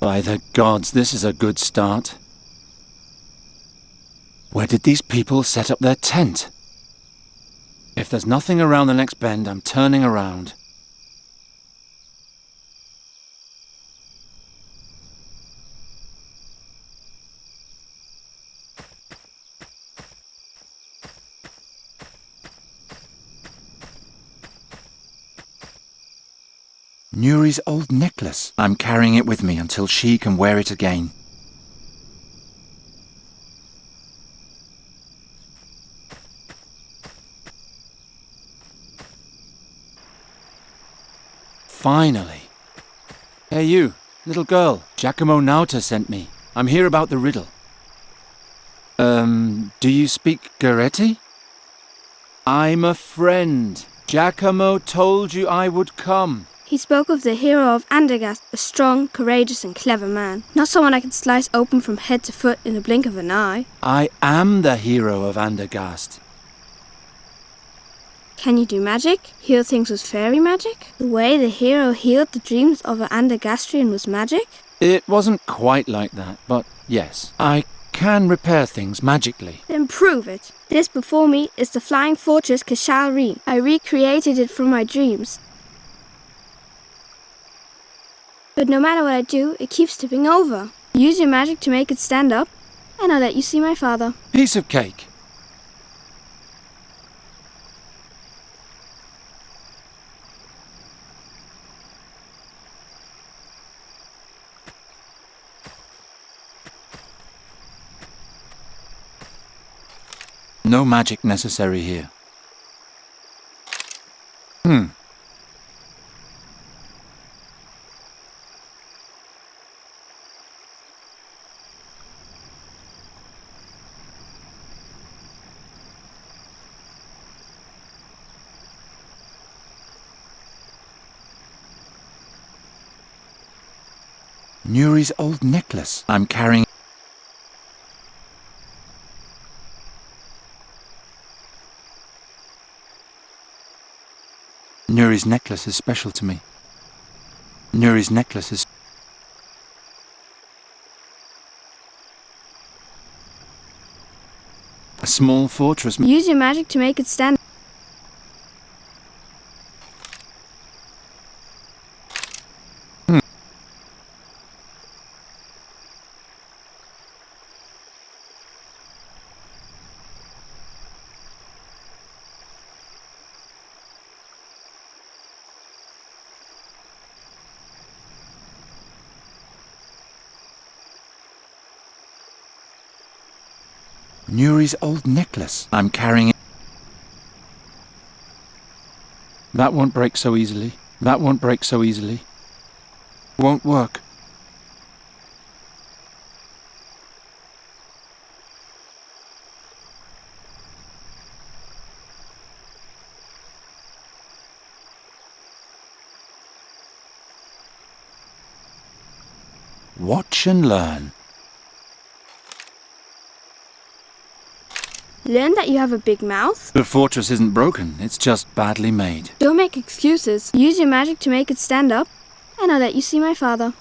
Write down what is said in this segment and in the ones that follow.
By the gods, this is a good start. Where did these people set up their tent? If there's nothing around the next bend, I'm turning around. Nuri's old necklace. I'm carrying it with me until she can wear it again. Finally. Hey you, little girl. Giacomo Nauta sent me. I'm here about the riddle. Do you speak Goretti? I'm a friend. Giacomo told you I would come. He spoke of the hero of Andergast, a strong, courageous and clever man. Not someone I can slice open from head to foot in the blink of an eye. I am the hero of Andergast. Can you do magic? Heal things with fairy magic? The way the hero healed the dreams of an Andergastrian was magic? It wasn't quite like that, but yes. I can repair things magically. Then prove it. This before me is the flying fortress Kashalri. I recreated it from my dreams. But no matter what I do, it keeps tipping over. Use your magic to make it stand up, and I'll let you see my father. Piece of cake. No magic necessary here. Nuri's old necklace. I'm carrying. Nuri's necklace is special to me. Nuri's necklace is... A small fortress... Use your magic to make it stand. Nuri's old necklace. I'm carrying it. That won't break so easily. That won't break so easily. Won't work. Watch and learn. Learn that you have a big mouth? The fortress isn't broken, it's just badly made. Don't make excuses. Use your magic to make it stand up, and I'll let you see my father.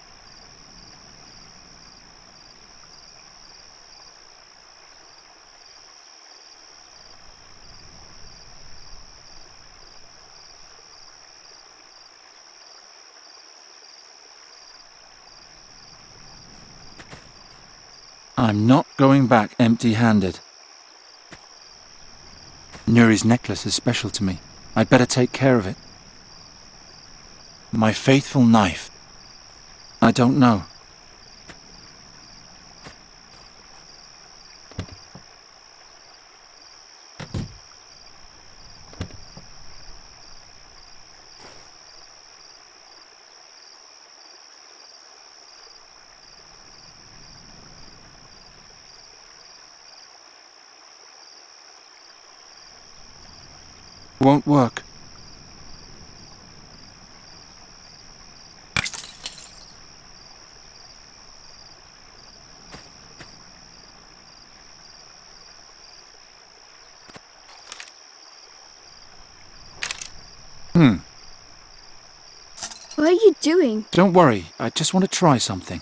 I'm not going back empty-handed. Nuri's necklace is special to me. I'd better take care of it. My faithful knife. I don't know. Won't work. What are you doing? Don't worry, I just want to try something.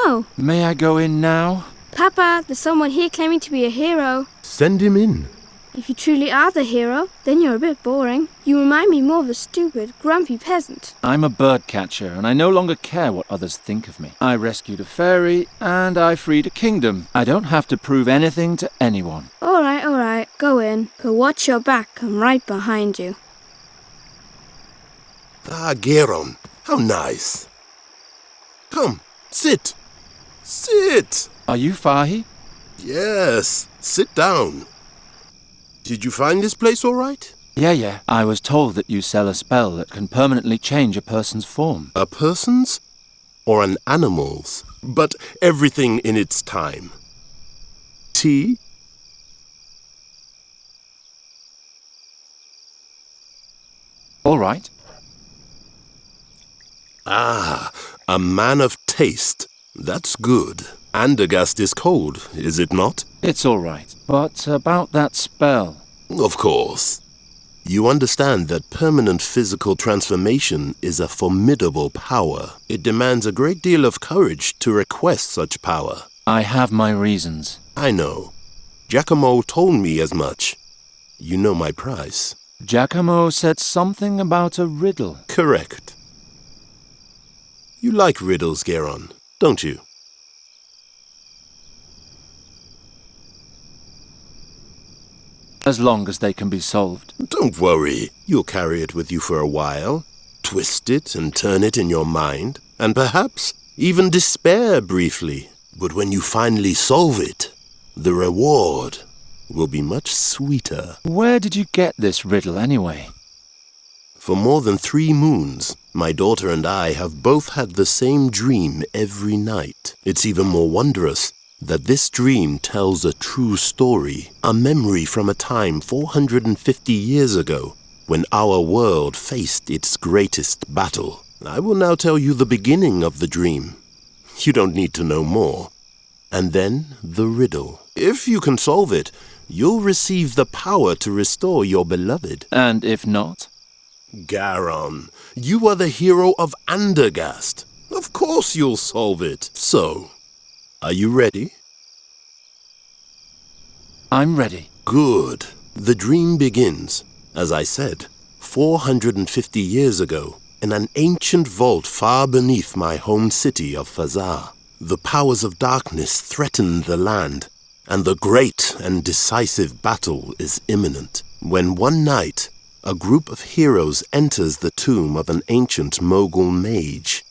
No. May I go in now? Papa, there's someone here claiming to be a hero. Send him in. If you truly are the hero, then you're a bit boring. You remind me more of a stupid, grumpy peasant. I'm a bird catcher, and I no longer care what others think of me. I rescued a fairy, and I freed a kingdom. I don't have to prove anything to anyone. All right. Go in. But watch your back. I'm right behind you. Ah, Geron, how nice. Come, sit. Sit. Are you Fahi? Yes, sit down. Did you find this place all right? Yeah. I was told that you sell a spell that can permanently change a person's form. A person's or an animal's, but everything in its time. Tea? All right. Ah, a man of taste. That's good. Andergast is cold, is it not? It's all right. But about that spell. Of course. You understand that permanent physical transformation is a formidable power. It demands a great deal of courage to request such power. I have my reasons. I know. Giacomo told me as much. You know my price. Giacomo said something about a riddle. Correct. You like riddles, Geron, don't you? As long as they can be solved. Don't worry. You'll carry it with you for a while, twist it and turn it in your mind, and perhaps even despair briefly. But when you finally solve it, the reward will be much sweeter. Where did you get this riddle anyway? For more than 3 moons, my daughter and I have both had the same dream every night. It's even more wondrous that this dream tells a true story, a memory from a time 450 years ago when our world faced its greatest battle. I will now tell you the beginning of the dream. You don't need to know more. And then the riddle. If you can solve it, you'll receive the power to restore your beloved. And if not? Geron, you are the hero of Andergast. Of course you'll solve it. So, are you ready? I'm ready. Good. The dream begins, as I said, 450 years ago, in an ancient vault far beneath my home city of Fazar. The powers of darkness threaten the land, and the great and decisive battle is imminent. When one night, a group of heroes enters the tomb of an ancient Mogul mage.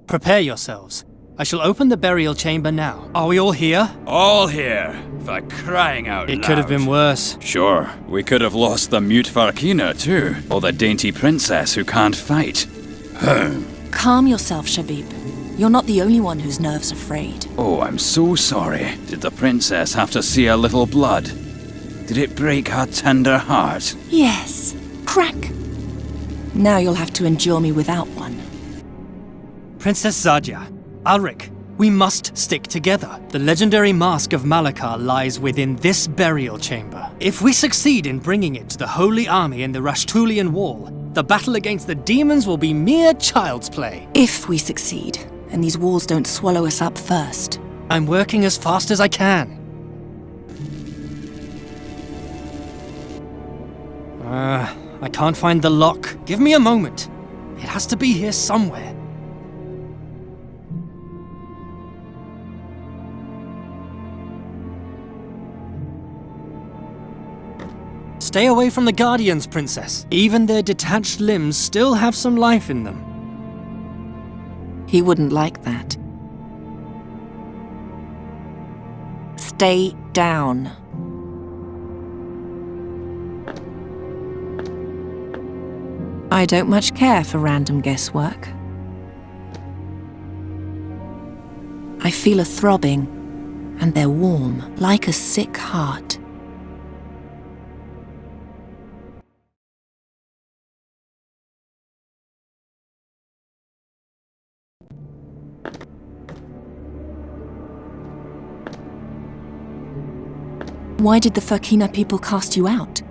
Prepare yourselves. I shall open the burial chamber now. Are we all here? All here, for crying out loud. It could have been worse. Sure, we could have lost the mute Varkina too, or the dainty princess who can't fight. Calm yourself, Shabib. You're not the only one whose nerves are frayed. Oh, I'm so sorry. Did the princess have to see a little blood? Did it break her tender heart? Yes. Crack. Now you'll have to endure me without one. Princess Sadja, Alric, we must stick together. The legendary mask of Malakar lies within this burial chamber. If we succeed in bringing it to the Holy Army in the Rashtulian Wall, the battle against the demons will be mere child's play. If we succeed, and these walls don't swallow us up first. I'm working as fast as I can. I can't find the lock. Give me a moment. It has to be here somewhere. Stay away from the Guardians, Princess. Even their detached limbs still have some life in them. He wouldn't like that. Stay down. I don't much care for random guesswork. I feel a throbbing, and they're warm, like a sick heart. Why did the Furkina people cast you out?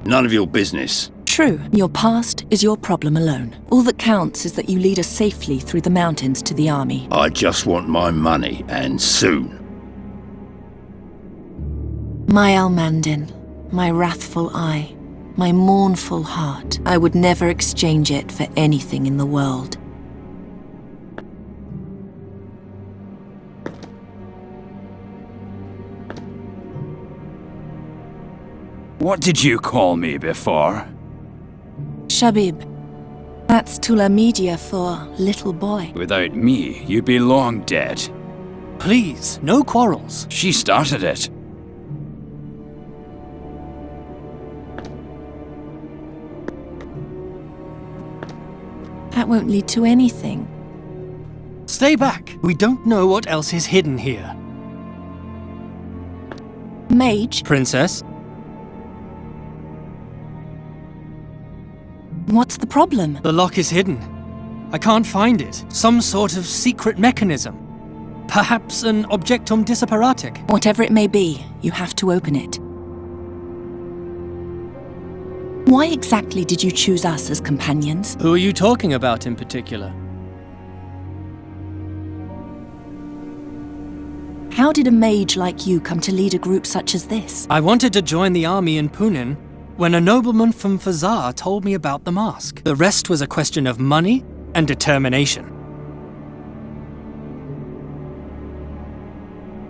None of your business. True, your past is your problem alone. All that counts is that you lead us safely through the mountains to the army. I just want my money, and soon. My Almandin, my wrathful eye, my mournful heart. I would never exchange it for anything in the world. What did you call me before? Shabib. That's Tula Media for little boy. Without me, you'd be long dead. Please, no quarrels. She started it. That won't lead to anything. Stay back. We don't know what else is hidden here. Mage, Princess? what's the problem? The lock is hidden. I can't find it. Some sort of secret mechanism. Perhaps an objectum disapparatic. Whatever it may be, you have to open it. Why exactly did you choose us as companions? Who are you talking about in particular? How did a mage like you come to lead a group such as this? I wanted to join the army in Punin when a nobleman from Fazar told me about the mask. The rest was a question of money and determination.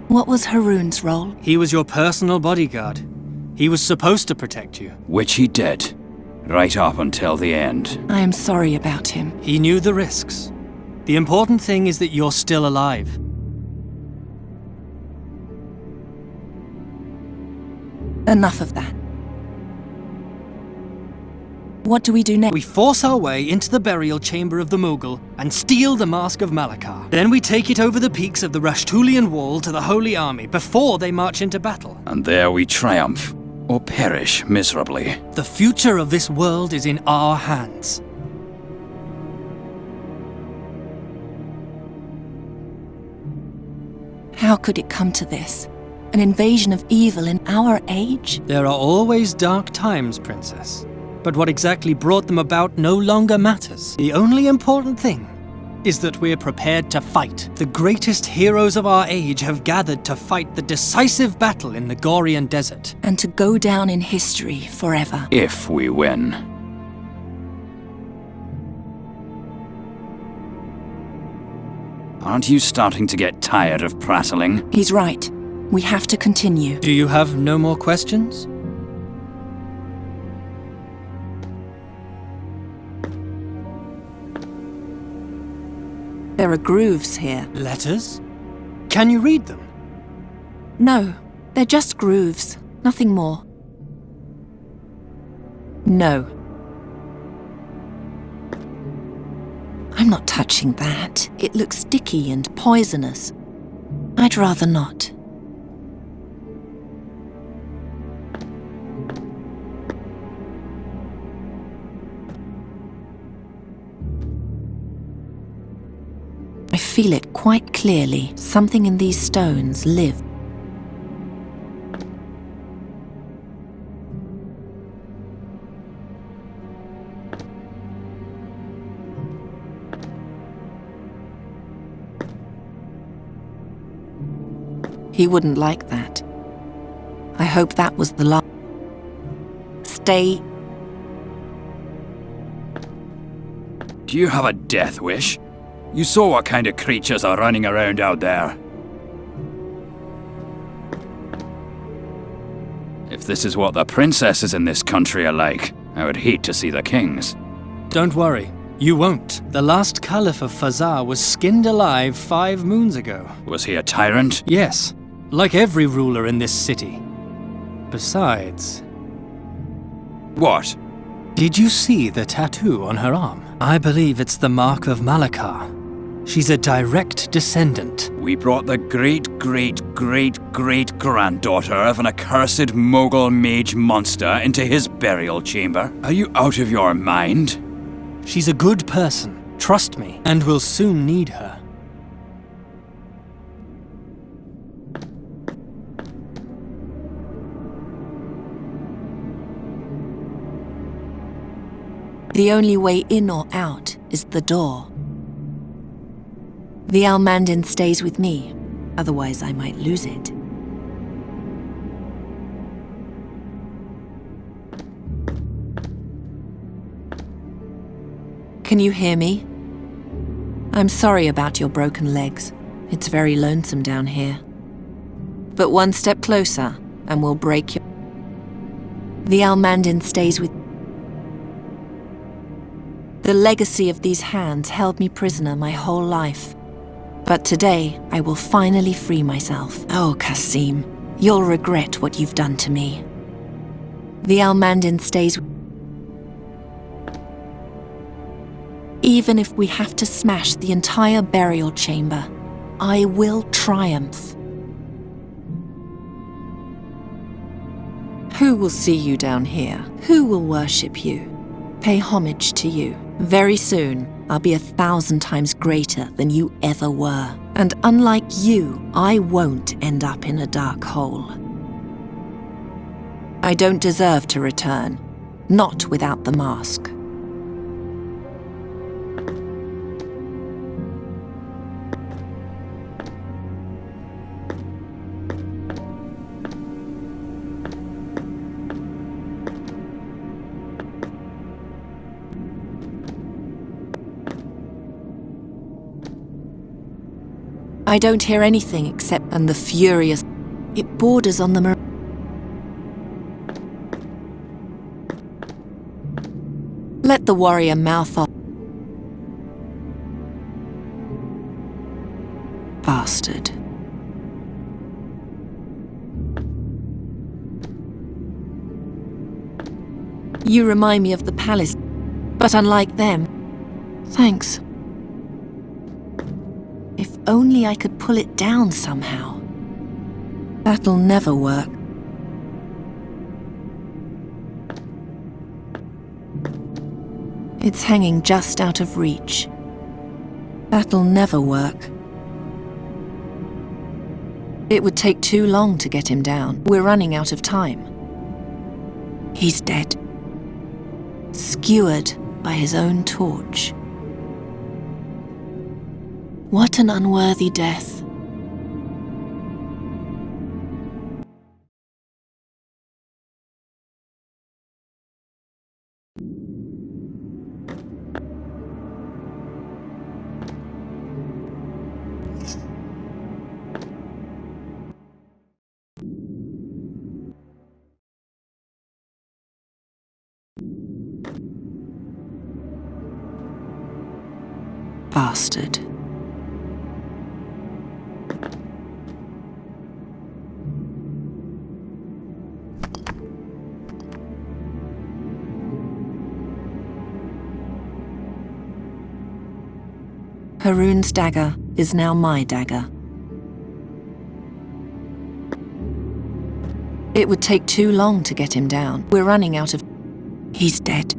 What was Haroon's role? He was your personal bodyguard. He was supposed to protect you. Which he did. Right up until the end. I am sorry about him. He knew the risks. The important thing is that you're still alive. Enough of that. What do we do next? We force our way into the burial chamber of the Mughal and steal the Mask of Malakar. Then we take it over the peaks of the Rashtulian Wall to the Holy Army before they march into battle. And there we triumph, or perish miserably. The future of this world is in our hands. How could it come to this? An invasion of evil in our age? There are always dark times, Princess. But what exactly brought them about no longer matters. The only important thing is that we're prepared to fight. The greatest heroes of our age have gathered to fight the decisive battle in the Gorian desert. And to go down in history forever. If we win. Aren't you starting to get tired of prattling? He's right. We have to continue. Do you have no more questions? There are grooves here. Letters? Can you read them? No, they're just grooves. Nothing more. No. I'm not touching that. It looks sticky and poisonous. I'd rather not. I feel it quite clearly. Something in these stones lives. He wouldn't like that. I hope that was the last. Stay. Do you have a death wish? You saw what kind of creatures are running around out there. If this is what the princesses in this country are like, I would hate to see the kings. Don't worry, you won't. The last Caliph of Fazar was skinned alive 5 moons ago. Was he a tyrant? Yes, like every ruler in this city. Besides... What? Did you see the tattoo on her arm? I believe it's the mark of Malakar. She's a direct descendant. We brought the great-great-great-great-granddaughter of an accursed Mogul mage monster into his burial chamber. Are you out of your mind? She's a good person, trust me, and we'll soon need her. The only way in or out is the door. The Almandin stays with me, otherwise I might lose it. Can you hear me? I'm sorry about your broken legs. It's very lonesome down here. But one step closer, and we'll break your... The Almandin stays with... The legacy of these hands held me prisoner my whole life. But today, I will finally free myself. Oh, Kasim, you'll regret what you've done to me. The Almandin stays... Even if we have to smash the entire burial chamber, I will triumph. Who will see you down here? Who will worship you? Pay homage to you? Very soon, I'll be 1,000 times greater than you ever were. And unlike you, I won't end up in a dark hole. I don't deserve to return. Not without the mask. I don't hear anything except the furious... It borders on the... Let the warrior mouth off. Bastard. You remind me of the palace, but unlike them. Thanks. If only I could pull it down somehow. That'll never work. It's hanging just out of reach. That'll never work. It would take too long to get him down. We're running out of time. He's dead. Skewered by his own torch. What an unworthy death. Bastard. Haroon's dagger is now my dagger. It would take too long to get him down. We're running out of... He's dead.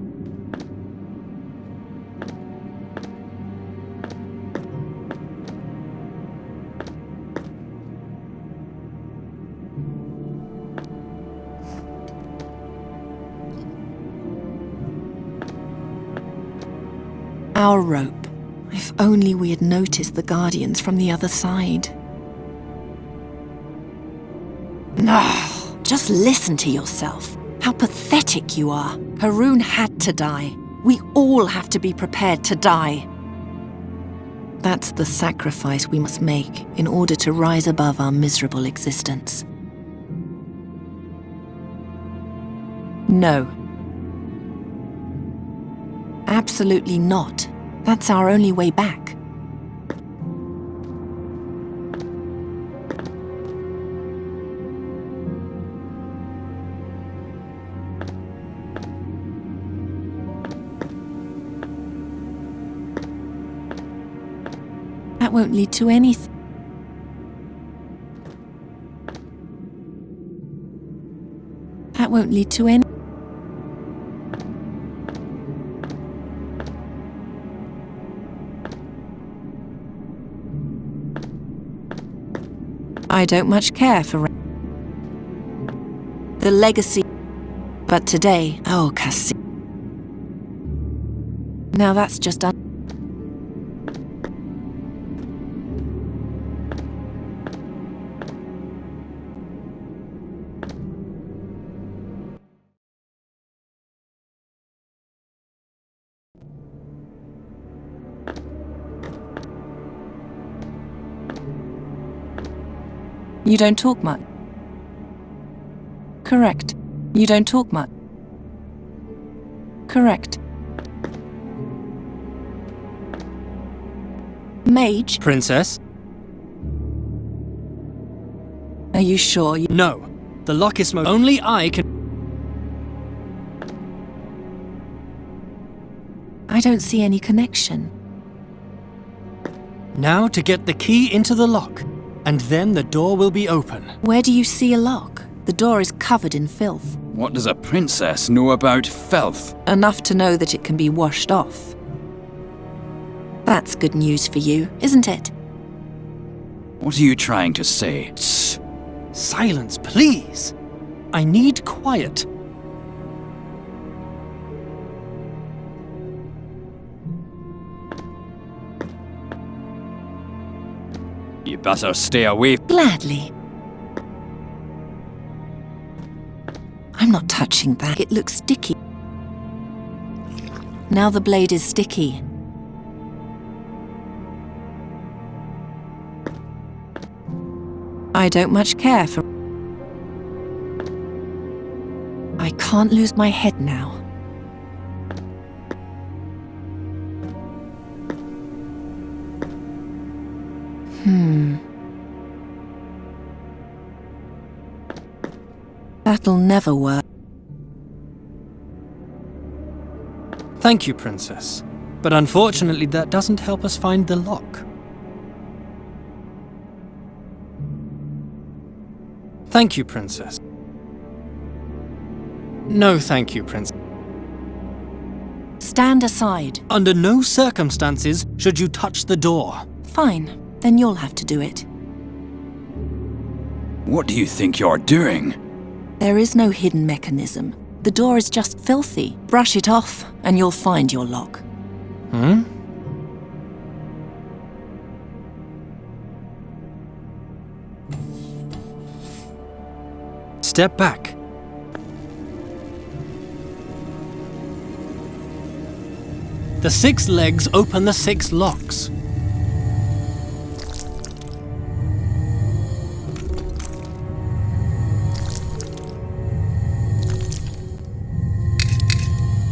Our rope. If only we had noticed the Guardians from the other side. No, just listen to yourself. How pathetic you are. Haroon had to die. We all have to be prepared to die. That's the sacrifice we must make in order to rise above our miserable existence. No. Absolutely not. That's our only way back. That won't lead to anything. That won't lead to any... I don't much care for the legacy, but today, oh, Cassie. Now that's just You don't talk much. Correct. You don't talk much. Correct. Mage? Princess? Are you sure you... No. The lock is smoke. Only I can... I don't see any connection. Now to get the key into the lock, and then the door will be open. Where do you see a lock? The door is covered in filth. What does a princess know about filth? Enough to know that it can be washed off. That's good news for you, isn't it? What are you trying to say? Shh. Silence, please. I need quiet. You better stay away. Gladly. I'm not touching that. It looks sticky. Now the blade is sticky. I don't much care for... I can't lose my head now. That'll never work. Thank you, Princess. But unfortunately, that doesn't help us find the lock. Thank you, Princess. No, thank you, Princess. Stand aside. Under no circumstances should you touch the door. Fine, then you'll have to do it. What do you think you're doing? There is no hidden mechanism. The door is just filthy. Brush it off, and you'll find your lock. Step back. The 6 legs open the 6 locks.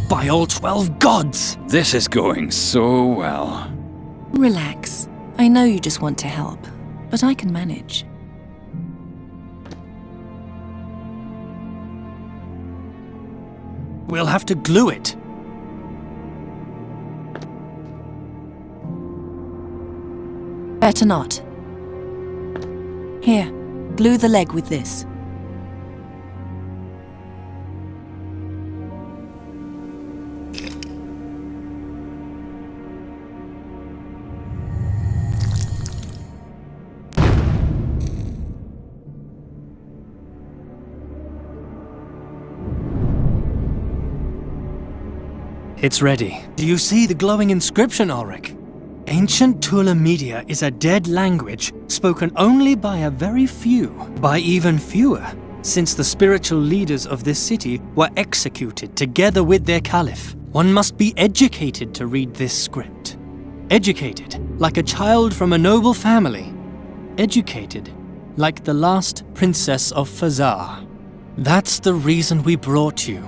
By all 12 gods! This is going so well. Relax. I know you just want to help, but I can manage. We'll have to glue it. Better not. Here, glue the leg with this. It's ready. Do you see the glowing inscription, Ulrich? Ancient Tula Media is a dead language spoken only by a very few, by even fewer, since the spiritual leaders of this city were executed together with their caliph. One must be educated to read this script. Educated, like a child from a noble family. Educated, like the last princess of Fazar. That's the reason we brought you.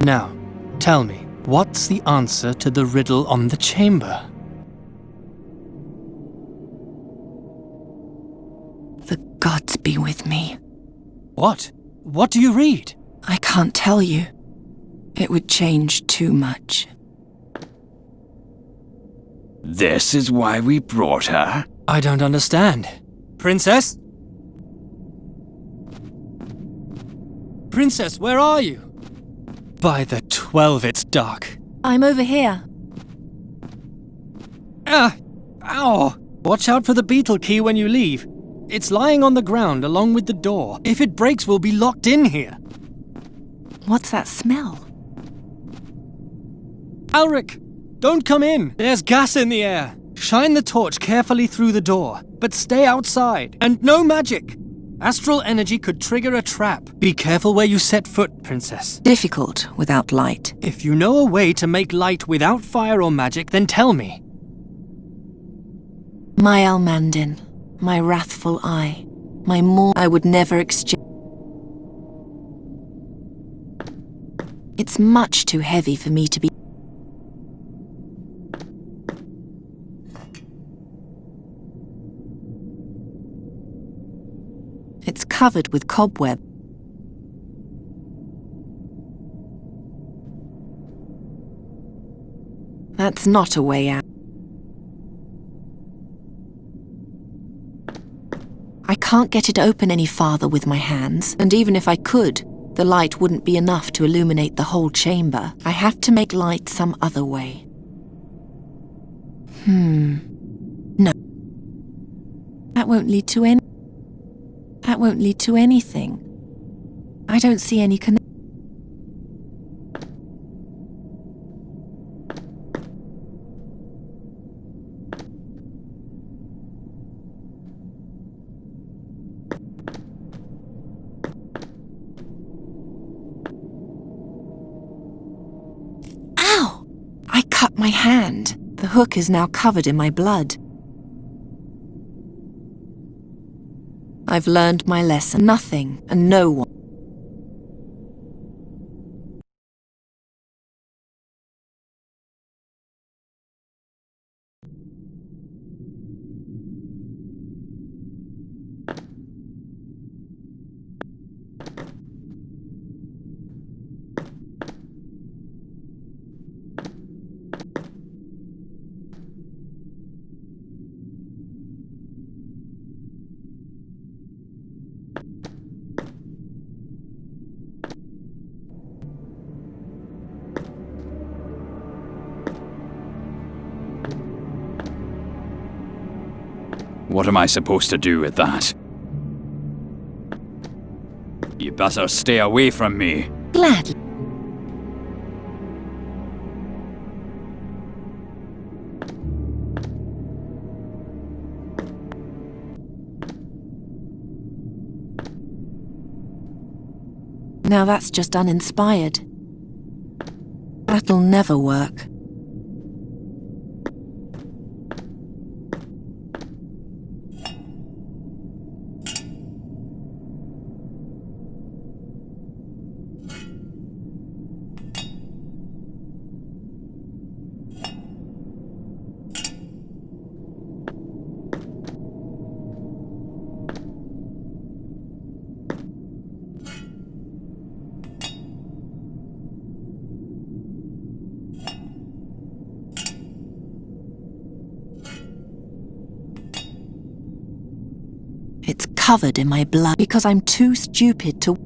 Now, tell me, what's the answer to the riddle on the chamber? The gods be with me. What? What do you read? I can't tell you. It would change too much. This is why we brought her? I don't understand. Princess? Princess, where are you? By the 12, it's dark. I'm over here. Ah! Ow! Watch out for the beetle key when you leave. It's lying on the ground along with the door. If it breaks, we'll be locked in here. What's that smell? Ulrich, don't come in. There's gas in the air. Shine the torch carefully through the door, but stay outside. And no magic. Astral energy could trigger a trap. Be careful where you set foot, Princess. Difficult without light. If you know a way to make light without fire or magic, then tell me. My Almandin, my wrathful eye, my more I would never exchange. It's much too heavy for me to be. It's covered with cobweb. That's not a way out. I can't get it open any farther with my hands, and even if I could, the light wouldn't be enough to illuminate the whole chamber. I have to make light some other way. No. That won't lead to anything. I don't see any connection. Ow! I cut my hand. The hook is now covered in my blood. I've learned my lesson. Nothing and no one. What am I supposed to do with that? You better stay away from me. Gladly. Now that's just uninspired. That'll never work. covered in my blood because I'm too stupid to...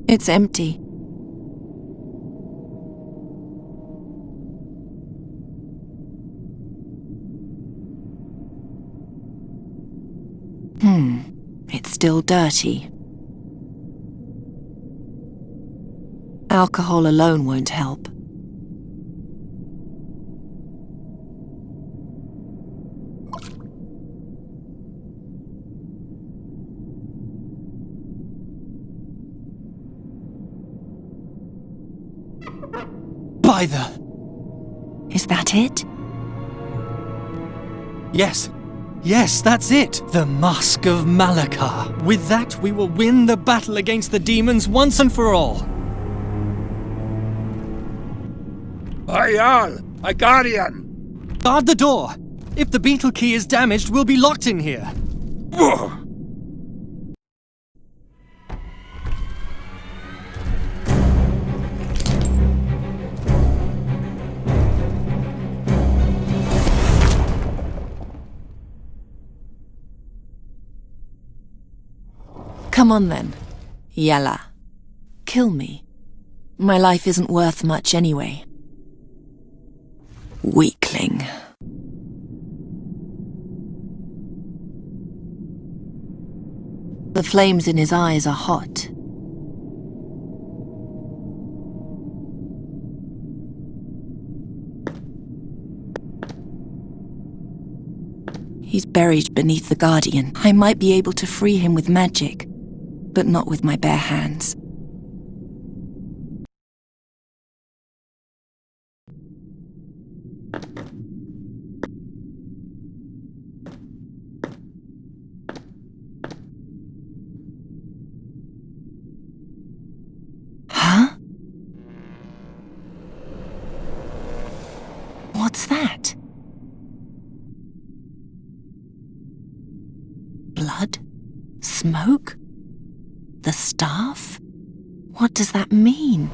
It's empty. It's still dirty. Alcohol alone won't help. By the... Is that it? Yes. Yes, that's it! The Mask of Malakar. With that, we will win the battle against the demons once and for all. Ayal! A guardian! Guard the door! If the beetle key is damaged, we'll be locked in here. Come on then. Yalla. Kill me. My life isn't worth much anyway. Weakling. The flames in his eyes are hot. He's buried beneath the Guardian. I might be able to free him with magic, but not with my bare hands. Huh? What's that? Blood? Smoke? The staff? What does that mean?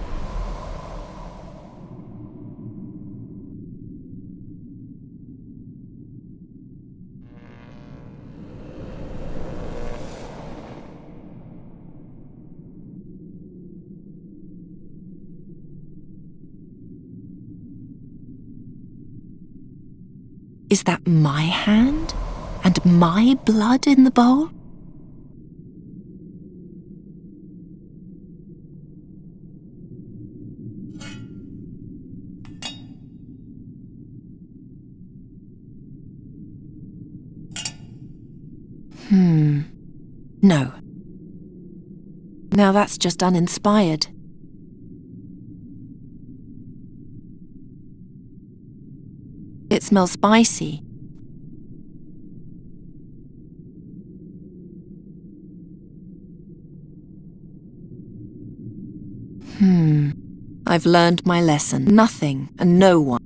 Is that my hand? And my blood in the bowl? No. Now that's just uninspired. It smells spicy. I've learned my lesson. Nothing and no one.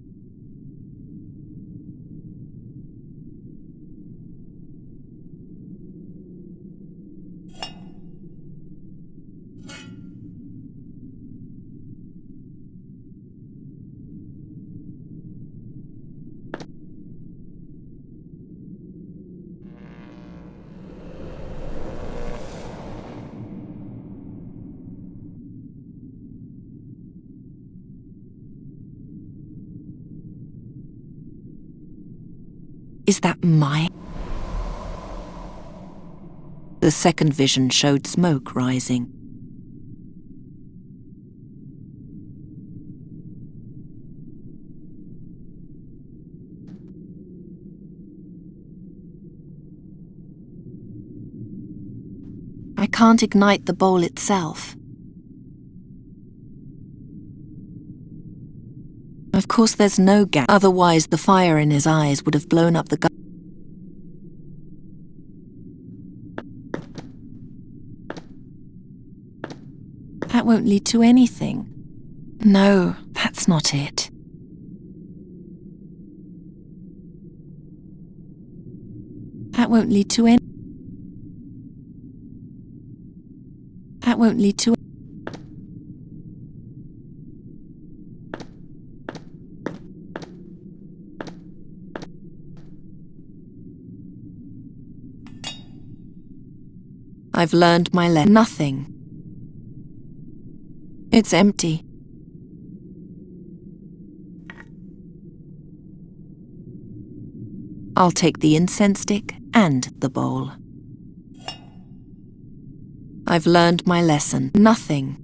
Is that my... The second vision showed smoke rising. I can't ignite the bowl itself. Of course there's no gas, otherwise the fire in his eyes would have blown up the gun. That won't lead to anything. No, that's not it. That won't lead to any... That won't lead to... I've learned my lesson. Nothing. It's empty. I'll take the incense stick and the bowl. I've learned my lesson. Nothing.